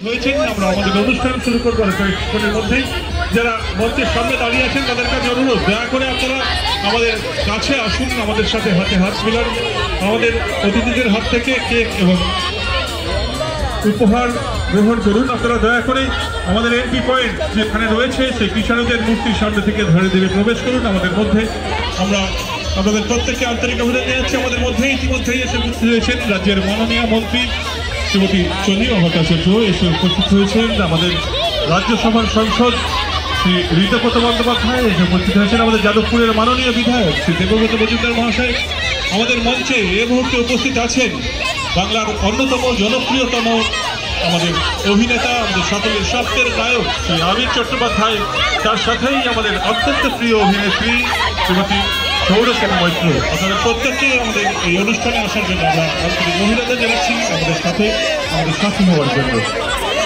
হয়েছেন। আমরা আমাদের অনুষ্ঠান শুরু করবো কয়েকক্ষণের মধ্যেই। যারা মঞ্চের সামনে দাঁড়িয়ে আছেন তাদের কাছে অনুরোধ, দয়া করে আপনারা আমাদের কাছে আসুন, আমাদের সাথে হাতে হাত মিলান, আমাদের অতিথিদের হাত থেকে কেক এবং উপহার গ্রহণ করুন। আপনারা দয়া করে আমাদের এন্ট্রি পয়েন্ট যেখানে রয়েছে সেই কৃষাণুদের মূর্তির সামনে থেকে ধরে ধীরে প্রবেশ করুন আমাদের মধ্যে। আমরা আপনাদের প্রত্যেককে আন্তরিক অভিনন্দন জানাচ্ছি। আমাদের মধ্যে ইতিমধ্যেই এসে উপস্থিত হয়েছেন রাজ্যের মাননীয় মন্ত্রী শ্রীমতী চনী ভট্টাচার্য এসে উপস্থিত হয়েছেন। আমাদের রাজ্যসভার সাংসদ শ্রী ঋতব্রত বন্দ্যোপাধ্যায় এসে উপস্থিত হয়েছেন। আমাদের যাদবপুরের মাননীয় বিধায়ক শ্রী দেবব্রত মজুমদার মহাশয় আমাদের মঞ্চে এ মুহূর্তে উপস্থিত আছেন। বাংলার অন্যতম জনপ্রিয়তম আমাদের অভিনেতা, আমাদের সকলের স্বপ্নের নায়ক শ্রী আমির চট্টোপাধ্যায়, তার সাথেই আমাদের অত্যন্ত প্রিয় অভিনেত্রী শ্রীমতী সৌরসেন মৈত্র। আপনাদের প্রত্যেককে আমাদের এই অনুষ্ঠানে আসার জন্য আমরা আন্তরিক অভিনন্দন জানাচ্ছি, আমাদের সাথে হওয়ার জন্য।